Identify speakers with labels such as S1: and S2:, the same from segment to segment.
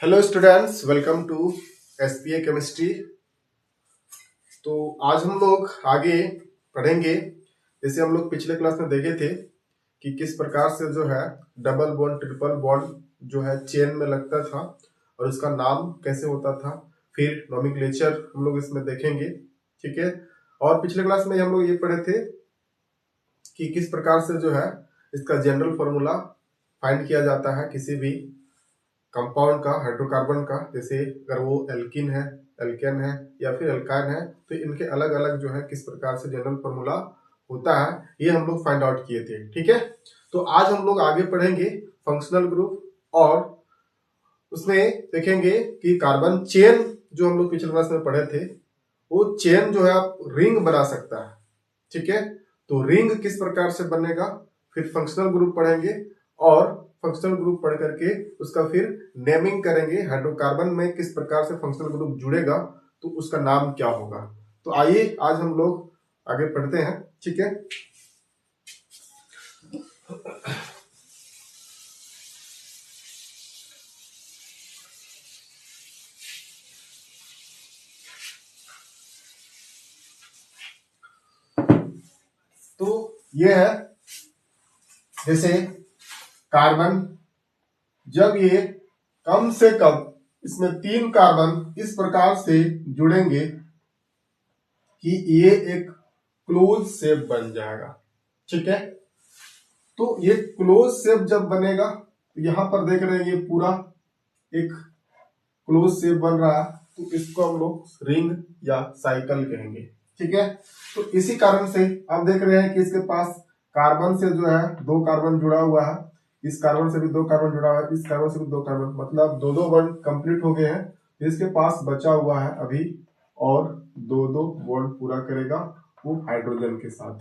S1: Hello students, welcome to SPA chemistry. तो आज हम लोग आगे पढ़ेंगे। जैसे हम लोग पिछले क्लास में देखे थे कि किस प्रकार से जो है डबल बॉन्ड ट्रिपल बॉन्ड जो है चेन में लगता था और उसका नाम कैसे होता था, फिर नोमेनक्लेचर हम लोग इसमें देखेंगे। ठीक है। और पिछले क्लास में हम लोग ये पढ़े थे कि किस प्रकार से जो है इसका जनरल फॉर्मूला फाइंड किया जाता है किसी भी कंपाउंड का, हाइड्रोकार्बन का। जैसे अगर वो एल्किन है, एल्केन है या फिर एल्काइन है, तो इनके अलग अलग जो है किस प्रकार से जनरल फॉर्मूला होता है, ये हम लोग फाइंड आउट किए थे। ठीक है। तो आज हम लोग आगे पढ़ेंगे फंक्शनल ग्रुप और उसमें देखेंगे कि कार्बन चेन जो हम लोग पिछले क्लास में पढ़े थे, वो चेन जो है आप रिंग बना सकता है। ठीक है। तो रिंग किस प्रकार से बनेगा, फिर फंक्शनल ग्रुप पढ़ेंगे और फंक्शनल ग्रुप पढ़ करके उसका फिर नेमिंग करेंगे। हाइड्रोकार्बन में किस प्रकार से फंक्शनल ग्रुप जुड़ेगा तो उसका नाम क्या होगा। तो आइए आज हम लोग आगे पढ़ते हैं। ठीक है। तो ये है, जैसे कार्बन जब ये कम से कम इसमें 3 कार्बन इस प्रकार से जुड़ेंगे कि ये एक क्लोज शेप बन जाएगा। ठीक है। तो ये क्लोज शेप जब बनेगा तो यहां पर देख रहे हैं ये पूरा एक क्लोज शेप बन रहा है, तो इसको हम लोग रिंग या साइकिल कहेंगे। ठीक है। तो इसी कारण से आप देख रहे हैं कि इसके पास कार्बन से जो है 2 कार्बन जुड़ा हुआ है, इस कार्बन से भी 2 कार्बन जुड़ा हुआ है, इस कार्बन से भी 2 कार्बन, मतलब 2 बॉन्ड कंप्लीट हो गए हैं। तो इसके पास बचा हुआ है अभी और 2 बॉन्ड पूरा करेगा वो हाइड्रोजन के साथ।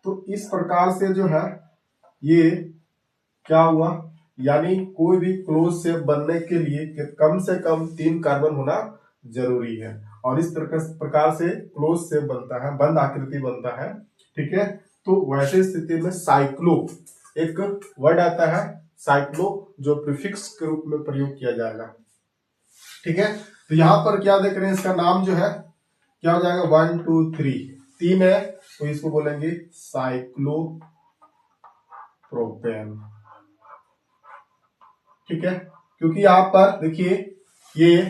S1: तो इस प्रकार से जो है ये क्या हुआ, यानी कोई भी क्लोज शेप बनने के लिए कम से कम 3 कार्बन होना जरूरी है और इस प्रकार से क्लोज शेप बनता है, बंद आकृति बनता है। ठीक है। तो वैसे स्थिति में साइक्लो एक वर्ड आता है, साइक्लो, जो प्रीफिक्स के रूप में प्रयोग किया जाएगा। ठीक है। तो यहां पर क्या देख रहे हैं, इसका नाम जो है क्या हो जाएगा, 1 2 3 3 है, तो इसको बोलेंगे साइक्लो प्रोपेन। ठीक है। क्योंकि यहां पर देखिए ये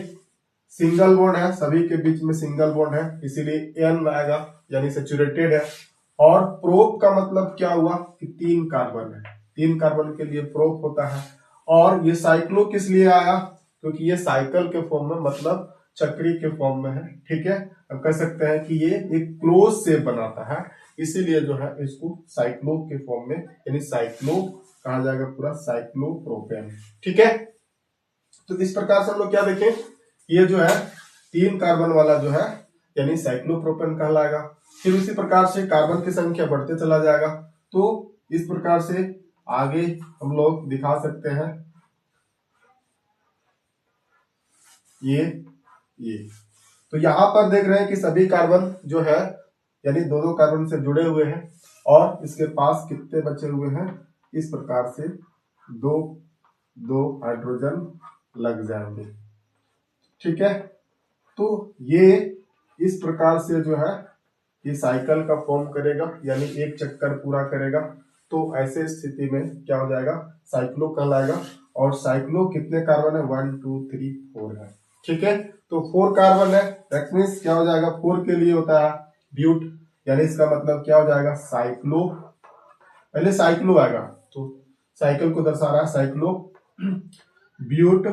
S1: सिंगल बॉन्ड है, सभी के बीच में सिंगल बॉन्ड है, इसीलिए एन आएगा, यानी सेचुरेटेड है। और प्रोप का मतलब क्या हुआ कि 3 कार्बन है, 3 कार्बन के लिए प्रोप होता है। और ये साइक्लो किस लिए आया, क्योंकि ये साइकिल के फॉर्म में, मतलब चक्री के फॉर्म में है। ठीक है। अब कह सकते हैं कि ये एक क्लोज शेप बनाता है, इसीलिए जो है इसको साइक्लो के फॉर्म में, यानी साइक्लो कहा जाएगा, पूरा साइक्लोप्रोपेन। ठीक है। तो इस प्रकार से हम लोग क्या देखें, ये जो है 3 कार्बन वाला जो है यानी साइक्लोप्रोपेन कहलाएगा। फिर उसी प्रकार से कार्बन की संख्या बढ़ते चला जाएगा। तो इस प्रकार से आगे हम लोग दिखा सकते हैं ये तो यहां पर देख रहे हैं कि सभी कार्बन जो है यानी 2 कार्बन से जुड़े हुए हैं और इसके पास कितने बचे हुए हैं, इस प्रकार से 2 हाइड्रोजन लग जाएंगे। ठीक है। तो ये इस प्रकार से जो है ये साइकिल का फॉर्म करेगा, यानी एक चक्कर पूरा करेगा। तो ऐसे स्थिति में क्या हो जाएगा, साइक्लो कहलाएगा। और साइक्लो कितने कार्बन है, 1 2 3 4 है। ठीक है। तो 4 कार्बन है, दैट मींस क्या हो जाएगा, 4 के लिए होता है ब्यूट, यानी इसका मतलब क्या हो जाएगा, साइक्लो, पहले साइक्लो आएगा तो साइकिल को दर्शा रहा है, साइक्लो ब्यूट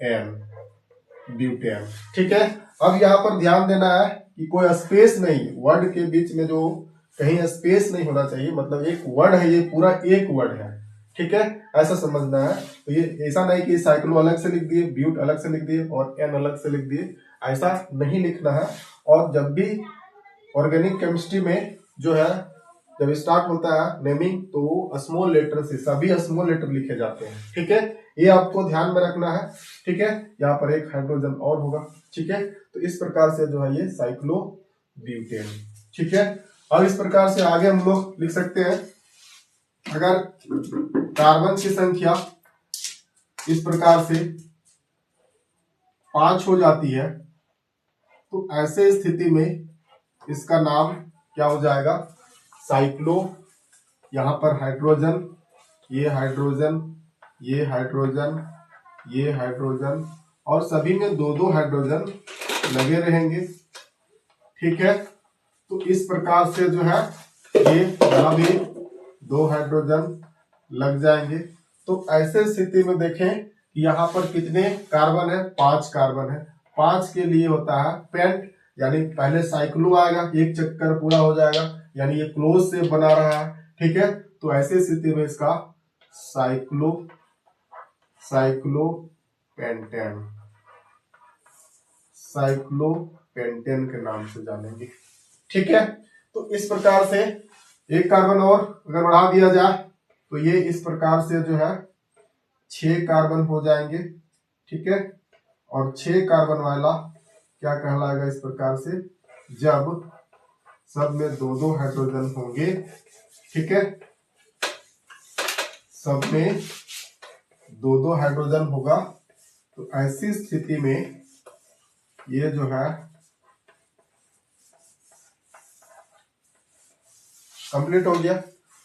S1: एन, ब्यूटेन। ठीक है। अब यहाँ पर ध्यान देना है कि कोई स्पेस नहीं, वर्ड के बीच में जो कहीं स्पेस नहीं होना चाहिए, मतलब एक वर्ड है, ये पूरा एक वर्ड है। ठीक है, ऐसा समझना है। तो ये ऐसा नहीं कि साइक्लो अलग से लिख दिए, ब्यूट अलग से लिख दिए और एन अलग से लिख दिए, ऐसा नहीं लिखना है। और जब भी ऑर्गेनिक केमिस्ट्री में जो है जब स्टार्ट होता है नेमिंग, तो वो स्मॉल लेटर से, सभी स्मॉल लेटर लिखे जाते हैं। ठीक है, ये आपको ध्यान में रखना है। ठीक है। यहाँ पर एक हाइड्रोजन और होगा। ठीक है। तो इस प्रकार से जो है ये साइक्लो ब्यूटेन। ठीक है। और इस प्रकार से आगे हम लोग लिख सकते हैं, अगर कार्बन की संख्या इस प्रकार से 5 हो जाती है, तो ऐसे स्थिति में इसका नाम क्या हो जाएगा, साइक्लो, यहां पर हाइड्रोजन, ये हाइड्रोजन, ये हाइड्रोजन, ये हाइड्रोजन, और सभी में दो दो हाइड्रोजन लगे रहेंगे। ठीक है, तो इस प्रकार से जो है ये यहां भी 2 हाइड्रोजन लग जाएंगे। तो ऐसे स्थिति में देखें कि यहाँ पर कितने कार्बन है, 5 कार्बन है। 5 के लिए होता है पेंट, यानी पहले साइक्लो आएगा, एक चक्कर पूरा हो जाएगा, यानी ये क्लोज से बना रहा है। ठीक है, तो ऐसे स्थिति में इसका साइक्लोपेंटेन के नाम से जानेंगे। ठीक है, तो इस प्रकार से एक कार्बन और अगर बढ़ा दिया जाए तो ये इस प्रकार से जो है 6 कार्बन हो जाएंगे। ठीक है, और 6 कार्बन वाला क्या कहलाएगा इस प्रकार से, जब सब में दो दो हाइड्रोजन होंगे। ठीक है, सब में दो दो हाइड्रोजन होगा, तो ऐसी स्थिति में ये जो है कंप्लीट हो गया।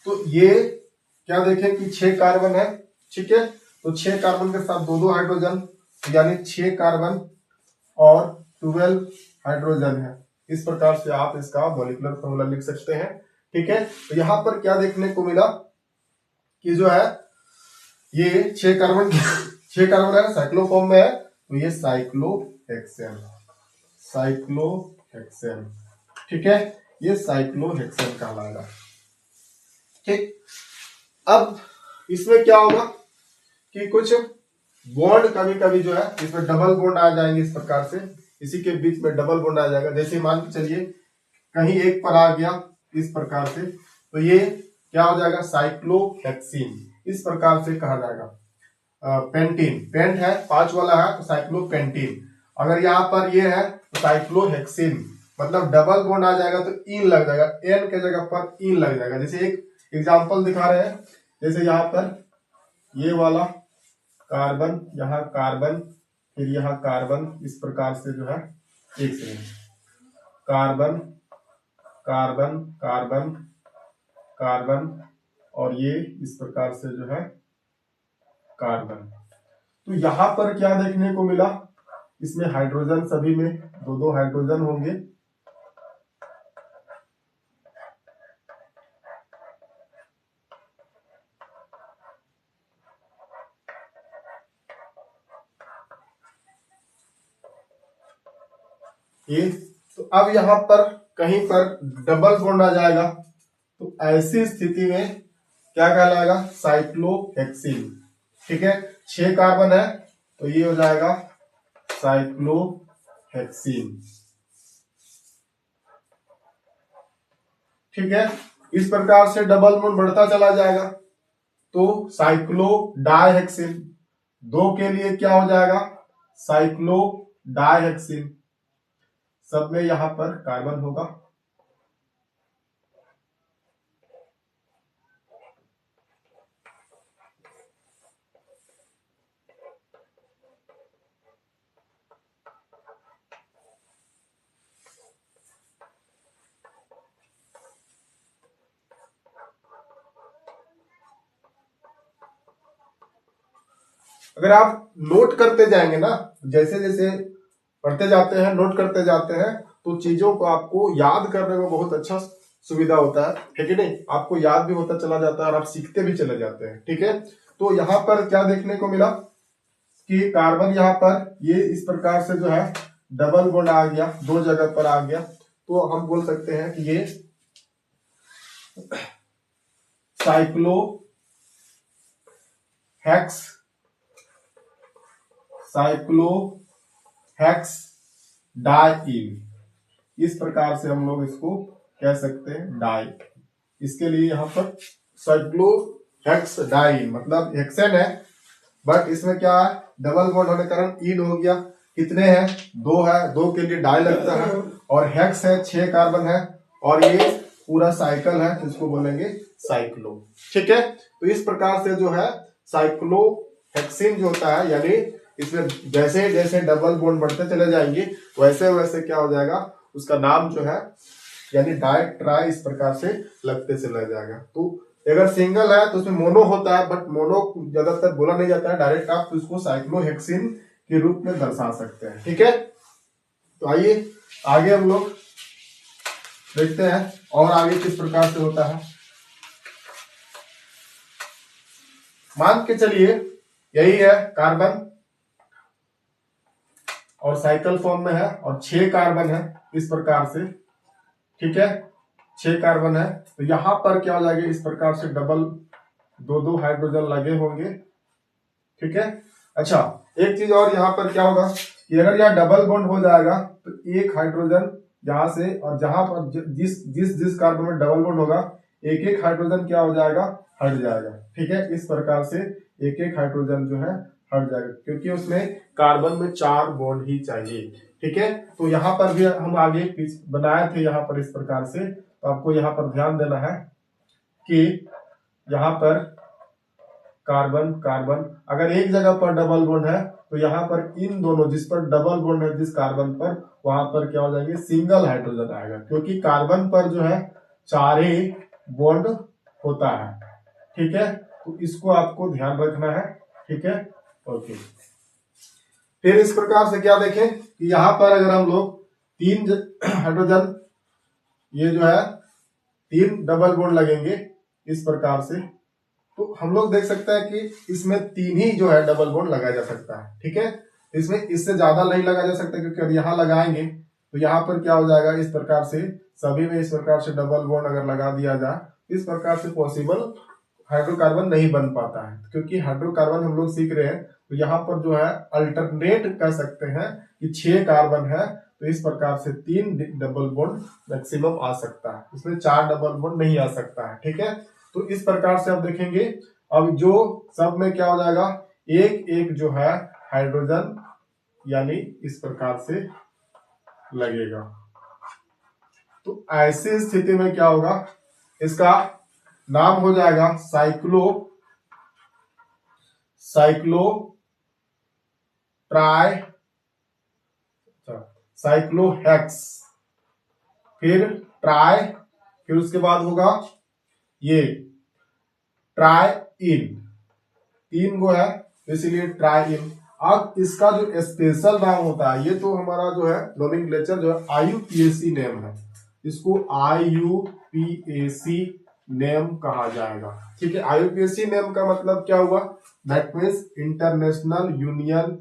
S1: तो ये क्या देखें कि 6 कार्बन है। ठीक है, तो 6 कार्बन के साथ दो दो हाइड्रोजन, यानी 6 कार्बन और 12 हाइड्रोजन है। इस प्रकार से आप इसका मॉलिक्यूलर फॉर्मूला लिख सकते हैं। ठीक है, तो यहां पर क्या देखने को मिला कि जो है ये 6 कार्बन है, साइक्लोफॉर्म में है, तो ये साइक्लोहेक्सेन। ठीक है, ये साइक्लोहेक्सेन कहलाएगा। ठीक, अब इसमें क्या होगा कि कुछ बॉन्ड कभी कभी जो है इसमें डबल बॉन्ड आ जाएंगे इस प्रकार से, इसी के बीच में डबल बॉन्ड आ जाएगा। जैसे मान के चलिए कहीं एक पर आ गया इस प्रकार से, तो ये क्या हो जाएगा, साइक्लोहेक्सीन, इस प्रकार से कहा जाएगा। पेंटीन, पेंट है 5 वाला है तो साइक्लोपेंटीन। अगर यहाँ पर ये है तो साइक्लोहेक्सीन, मतलब डबल बॉन्ड आ जाएगा तो इन लग जाएगा, एन के जगह पर इन लग जाएगा। जैसे एक एग्जांपल दिखा रहे हैं, जैसे यहाँ पर ये वाला कार्बन, यहाँ कार्बन, फिर यहाँ कार्बन, इस प्रकार से जो है एक second, carbon carbon carbon carbon, और ये इस प्रकार से जो है कार्बन। तो यहां पर क्या देखने को मिला, इसमें हाइड्रोजन, सभी में दो दो हाइड्रोजन होंगे। ये तो अब यहां पर कहीं पर डबल बॉन्ड आ जाएगा, तो ऐसी स्थिति में क्या कहलाएगा, साइक्लोहेक्सीन। ठीक है, 6 कार्बन है तो ये हो जाएगा साइक्लोहेक्सीन। ठीक है, इस प्रकार से डबल बॉन्ड बढ़ता चला जाएगा, तो साइक्लो डाइहेक्सिन, 2 के लिए क्या हो जाएगा, साइक्लो डाइहेक्सिन, सब में यहां पर कार्बन होगा। अगर आप नोट करते जाएंगे ना, जैसे जैसे पढ़ते जाते हैं, नोट करते जाते हैं, तो चीजों को आपको याद करने में बहुत अच्छा सुविधा होता है कि नहीं, आपको याद भी होता चला जाता है और आप सीखते भी चले जाते हैं। ठीक है, तो यहाँ पर क्या देखने को मिला कि कार्बन यहाँ पर ये इस प्रकार से जो है डबल बॉन्ड आ गया, 2 जगह पर आ गया, तो हम बोल सकते हैं कि ये साइक्लोहेक्स डाइईन, इस प्रकार से हम लोग इसको कह सकते हैं डाई। इसके लिए यहाँ पर साइक्लोहेक्स डाइईन मतलब हेक्सेन है, बट इसमें क्या है, डबल बॉन्ड होने के कारण ईन हो गया। कितने हैं, 2 है, 2 के लिए डाई लगता है, और हेक्स है 6 कार्बन है, और ये पूरा साइकिल है जिसको बोलेंगे साइक्लो। ठीक है, तो इस प्रकार से जो है साइक्लो हेक्सीन जो होता है, यानी इसमें जैसे जैसे डबल बॉन्ड बढ़ते चले जाएंगे वैसे वैसे क्या हो जाएगा, उसका नाम जो है यानी डाई ट्राई इस प्रकार से लगते चला जाएगा। तो अगर सिंगल है तो उसमें मोनो होता है, बट मोनो ज्यादातर बोला नहीं जाता है, डायरेक्ट आप उसको साइक्लोहेक्सिन के रूप में दर्शा सकते हैं। ठीक है, तो आइए आगे हम लोग देखते हैं और आगे किस प्रकार से होता है। मान के चलिए यही है कार्बन और साइकिल फॉर्म में है और 6 कार्बन है इस प्रकार से। ठीक है, 6 कार्बन है, तो यहां पर क्या हो जाएगा, इस प्रकार से डबल दो हाइड्रोजन लगे होंगे। ठीक है, अच्छा एक चीज और यहाँ पर क्या होगा कि अगर यह डबल बॉन्ड हो जाएगा तो एक हाइड्रोजन यहां से, और जहां पर जिस जिस जिस कार्बन में डबल बॉन्ड होगा एक एक हाइड्रोजन क्या हो जाएगा, हट जाएगा। ठीक है, इस प्रकार से एक एक हाइड्रोजन जो है हट जाएगा, क्योंकि उसमें कार्बन में 4 बॉन्ड ही चाहिए। ठीक है, तो यहाँ पर भी हम आगे बनाए थे यहाँ पर इस प्रकार से, तो आपको यहाँ पर ध्यान देना है कि यहाँ पर कार्बन कार्बन अगर एक जगह पर डबल बॉन्ड है तो यहाँ पर इन दोनों जिस पर डबल बॉन्ड है जिस कार्बन पर, वहां पर क्या हो जाएंगे, सिंगल हाइड्रोजन आएगा, क्योंकि कार्बन पर जो है 4 ही बॉन्ड होता है। ठीक है, तो इसको आपको ध्यान रखना है। ठीक है, ओके। फिर इस प्रकार से क्या देखें कि यहाँ पर अगर हम लोग 3 हाइड्रोजन, ये जो है 3 डबल बॉन्ड लगेंगे इस प्रकार से, तो हम लोग देख सकते हैं कि इसमें 3 ही जो है डबल बॉन्ड लगाया जा सकता है। ठीक है, इसमें इससे ज्यादा नहीं लगाया जा सकता, क्योंकि अगर यहाँ लगाएंगे तो यहाँ पर क्या हो जाएगा, इस प्रकार से सभी में इस प्रकार से डबल बॉन्ड अगर लगा दिया जाए इस प्रकार से पॉसिबल हाइड्रोकार्बन नहीं बन पाता है, क्योंकि हाइड्रोकार्बन हम लोग सीख रहे हैं तो यहाँ पर जो है अल्टरनेट कह सकते हैं कि 6 कार्बन है, तो इस प्रकार से 3 डबल बॉन्ड मैक्सिमम आ सकता है, इसमें 4 डबल बॉन्ड नहीं आ सकता है। ठीक है, तो इस प्रकार से आप देखेंगे अब जो सब में क्या हो जाएगा, एक एक जो है हाइड्रोजन यानी इस प्रकार से लगेगा। तो ऐसी स्थिति में क्या होगा, इसका नाम हो जाएगा साइक्लोहेक्स, फिर ट्राई, फिर उसके बाद होगा ये ट्राई इन, 3 गो है इसीलिए ट्राई इन। अब इसका जो स्पेशल नाम होता है, ये तो हमारा जो है नोमेनक्लेचर जो है आईयूपीएसी नेम है, इसको आईयूपीएसी नेम कहा जाएगा। ठीक है, आईयूपीएसी नेम का मतलब क्या हुआ, that means international union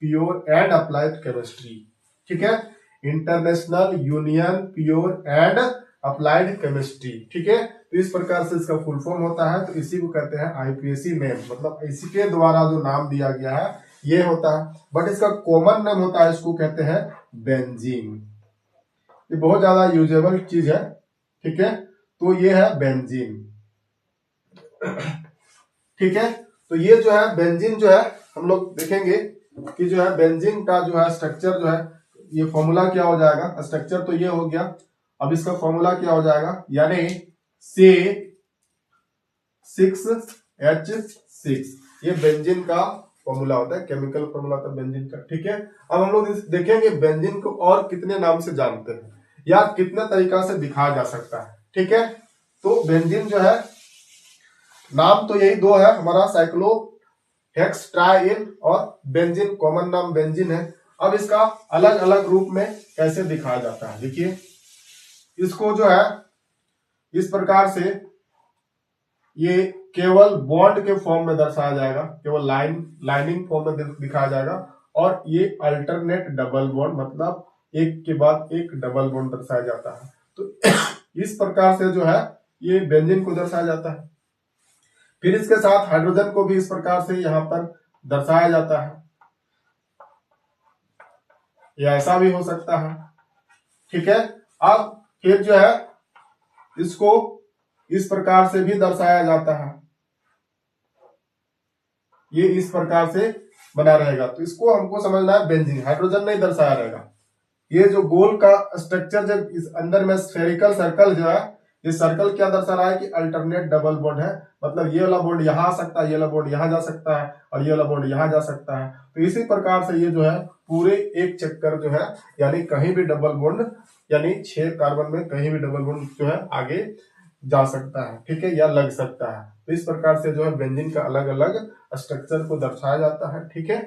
S1: pure and applied chemistry. ठीक है, international union pure and applied chemistry. ठीक है, तो इस प्रकार से इसका फुल फॉर्म होता है, तो इसी को कहते हैं आईपीएसी नेम, मतलब इसी के द्वारा जो नाम दिया गया है ये होता है। बट इसका कॉमन नेम होता है, इसको कहते हैं बेंजीन। ये बहुत ज्यादा यूजेबल चीज है। ठीक है, तो ये है बेंजीन। ठीक है, तो ये जो है बेंजीन जो है हम लोग देखेंगे कि जो है बेंजीन का जो है स्ट्रक्चर जो है, ये फॉर्मूला क्या हो जाएगा, स्ट्रक्चर तो ये हो गया, अब इसका फॉर्मूला क्या हो जाएगा, यानी C6H6, ये बेंजीन का फॉर्मूला होता है, केमिकल फॉर्मूला होता है बेंजीन का। ठीक है, अब हम लोग देखेंगे बेंजीन को और कितने नाम से जानते हैं या कितने तरीका से दिखाया जा सकता है। ठीक है, तो बेंजीन जो है नाम तो यही 2 है हमारा, साइक्लोहेक्स ट्राइइन और बेंजीन, कॉमन नाम बेंजीन है। अब इसका अलग अलग रूप में कैसे दिखाया जाता है, देखिए इसको जो है इस प्रकार से ये केवल बॉन्ड के फॉर्म में दर्शाया जाएगा, केवल लाइनिंग फॉर्म में दिखाया जाएगा, और ये अल्टरनेट डबल बॉन्ड, मतलब एक के बाद एक डबल बॉन्ड दर्शाया जाता है। तो इस प्रकार से जो है ये बेंजीन को दर्शाया जाता है। फिर इसके साथ हाइड्रोजन को भी इस प्रकार से यहाँ पर दर्शाया जाता है, या ऐसा भी हो सकता है। ठीक है, अब फिर जो है इसको इस प्रकार से भी दर्शाया जाता है, ये इस प्रकार से बना रहेगा, तो इसको हमको समझना है बेंजीन, हाइड्रोजन नहीं दर्शाया रहेगा। ये जो गोल का स्ट्रक्चर जब इस अंदर में स्फेरिकल सर्कल जो है ये सर्कल क्या दर्शा रहा है कि अल्टरनेट डबल बॉन्ड है, मतलब ये वाला बॉन्ड यहाँ आ सकता है, ये वाला बॉन्ड यहाँ जा सकता है और ये वाला बॉन्ड यहाँ जा सकता है। तो इसी प्रकार से ये जो है पूरे एक चक्कर जो है यानी कहीं भी डबल बॉन्ड यानी 6 कार्बन में कहीं भी डबल बॉन्ड जो है आगे जा सकता है, ठीक है, या लग सकता है। तो इस प्रकार से जो है बेंजीन का अलग अलग स्ट्रक्चर को दर्शाया जाता है, ठीक है।